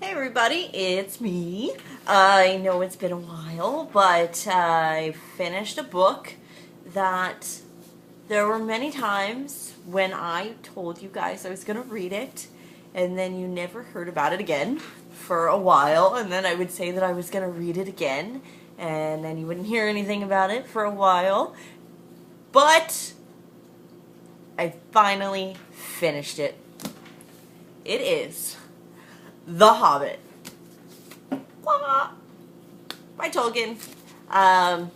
Hey everybody, it's me. I know it's been a while, but I finished a book that there were many times when I told you guys I was going to read it, and then you never heard about it again for a while, and then I would say that I was going to read it again, and then you wouldn't hear anything about it for a while, but I finally finished it. It is The Hobbit by Tolkien. The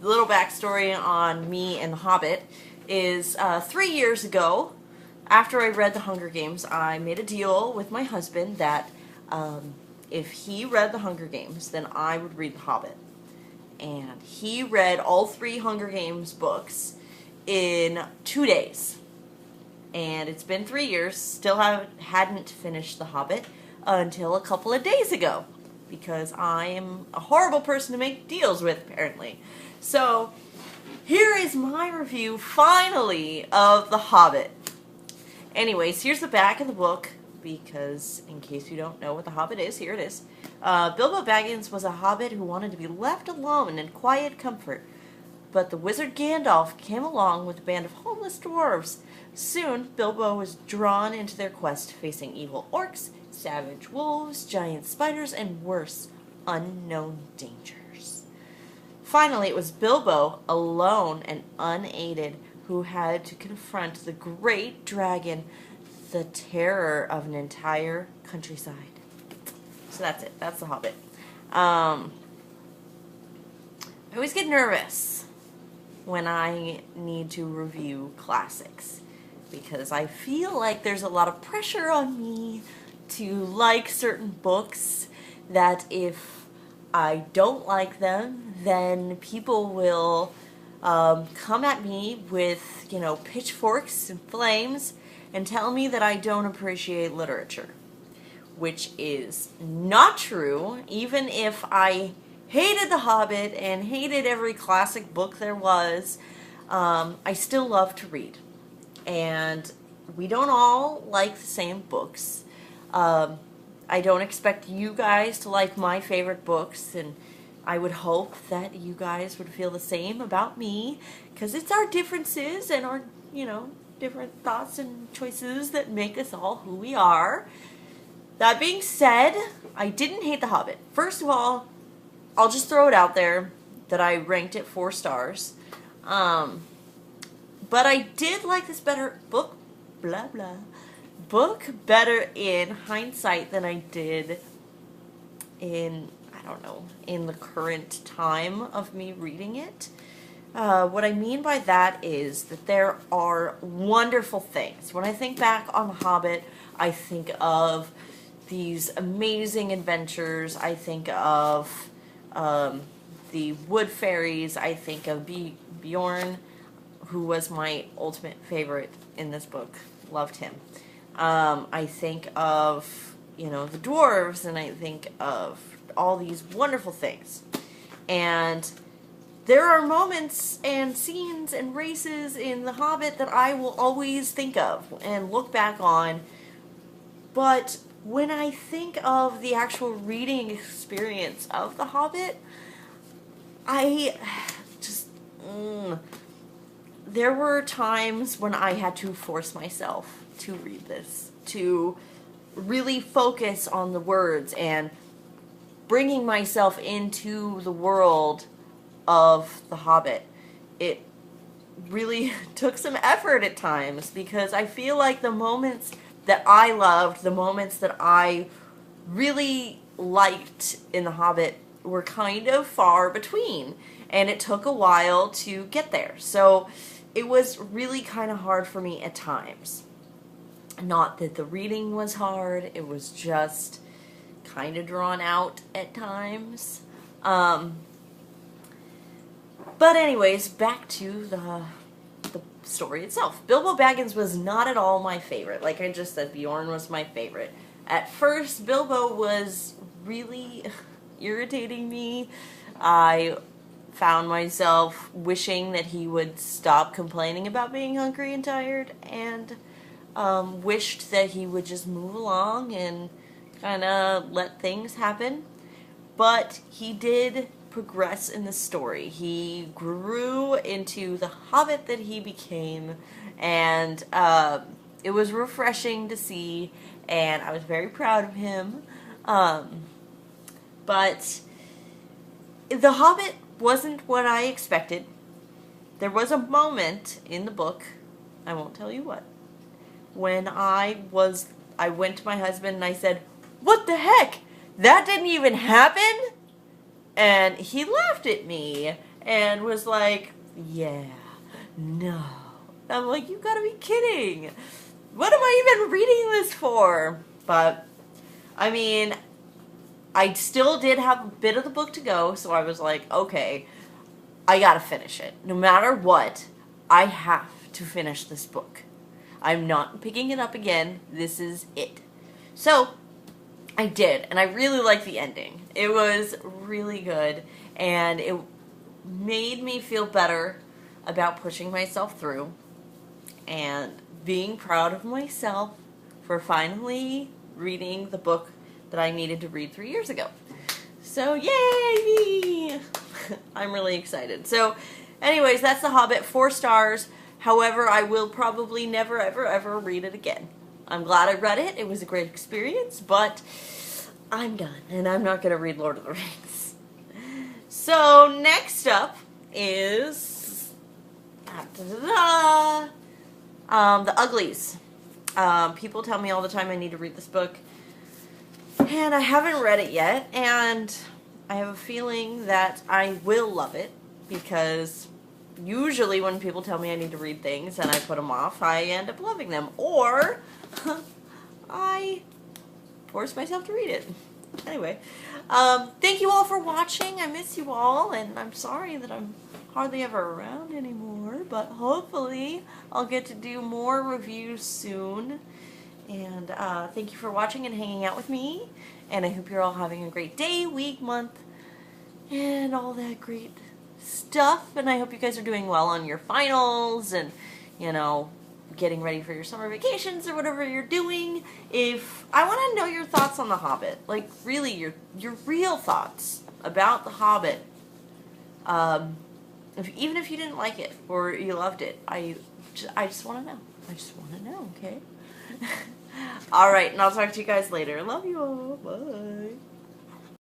little backstory on me and The Hobbit is 3 years ago, after I read The Hunger Games, I made a deal with my husband that if he read The Hunger Games, then I would read The Hobbit. And he read all 3 Hunger Games books in 2 days. And it's been 3 years, still hadn't finished The Hobbit until a couple of days ago, because I am a horrible person to make deals with, apparently. So, here is my review, finally, of The Hobbit. Anyways, here's the back of the book, because in case you don't know what The Hobbit is, here it is. Bilbo Baggins was a hobbit who wanted to be left alone in quiet comfort, but the wizard Gandalf came along with a band of homeless dwarves. Soon, Bilbo was drawn into their quest, facing evil orcs, savage wolves, giant spiders, and worse, unknown dangers. Finally, it was Bilbo, alone and unaided, who had to confront the great dragon, the terror of an entire countryside. So that's it. That's The Hobbit. I always get nervous when I need to review classics, because I feel like there's a lot of pressure on me to like certain books, that if I don't like them, then people will come at me with, pitchforks and flames and tell me that I don't appreciate literature, which is not true. Even if I hated The Hobbit and hated every classic book there was, I still love to read. And we don't all like the same books. I don't expect you guys to like my favorite books, and I would hope that you guys would feel the same about me, because it's our differences and our, different thoughts and choices that make us all who we are. That being said, I didn't hate The Hobbit. First of all, I'll just throw it out there that I ranked it 4 stars. But I did like this book better in hindsight than I did in the current time of me reading it. What I mean by that is that there are wonderful things. When I think back on The Hobbit, I think of these amazing adventures. I think of the wood fairies. I think of Bjorn, who was my ultimate favorite in this book. Loved him. I think of, the dwarves, and I think of all these wonderful things. And there are moments and scenes and races in The Hobbit that I will always think of and look back on. But when I think of the actual reading experience of The Hobbit, there were times when I had to force myself to read this, to really focus on the words and bringing myself into the world of The Hobbit. It really took some effort at times, because I feel like the moments that I loved, the moments that I really liked in The Hobbit, were kind of far between, and it took a while to get there. So it was really kind of hard for me at times. Not that the reading was hard, it was just kind of drawn out at times. But anyways, back to the story itself. Bilbo Baggins was not at all my favorite. Like I just said, Bjorn was my favorite. At first, Bilbo was really irritating me. I found myself wishing that he would stop complaining about being hungry and tired, and wished that he would just move along and kind of let things happen. But he did progress in the story. He grew into the Hobbit that he became, and it was refreshing to see, and I was very proud of him. But the Hobbit wasn't what I expected. There was a moment in the book, I won't tell you what, when I went to my husband and I said, "What the heck? That didn't even happen?" And he laughed at me and was like, "Yeah, no." I'm like, "You gotta be kidding. What am I even reading this for?" But, I mean, I still did have a bit of the book to go, so I was like, okay, I gotta finish it. No matter what, I have to finish this book. I'm not picking it up again. This is it. So, I did, and I really liked the ending. It was really good, and it made me feel better about pushing myself through and being proud of myself for finally reading the book that I needed to read 3 years ago. So, yay me! I'm really excited. So, anyways, that's The Hobbit, 4 stars. However, I will probably never, ever, ever read it again. I'm glad I read it. It was a great experience, but I'm done, and I'm not going to read Lord of the Rings. So, next up is The Uglies. People tell me all the time I need to read this book, and I haven't read it yet, and I have a feeling that I will love it, because usually when people tell me I need to read things and I put them off, I end up loving them, or I force myself to read it. Anyway, thank you all for watching. I miss you all, and I'm sorry that I'm hardly ever around anymore, but hopefully I'll get to do more reviews soon. And thank you for watching and hanging out with me, and I hope you're all having a great day, week, month, and all that great stuff. And I hope you guys are doing well on your finals and, you know, getting ready for your summer vacations or whatever you're doing. If I want to know your thoughts on The Hobbit, like really your real thoughts about The Hobbit, even if you didn't like it or you loved it, I just want to know. I just want to know, okay? Alright, and I'll talk to you guys later. Love you all. Bye.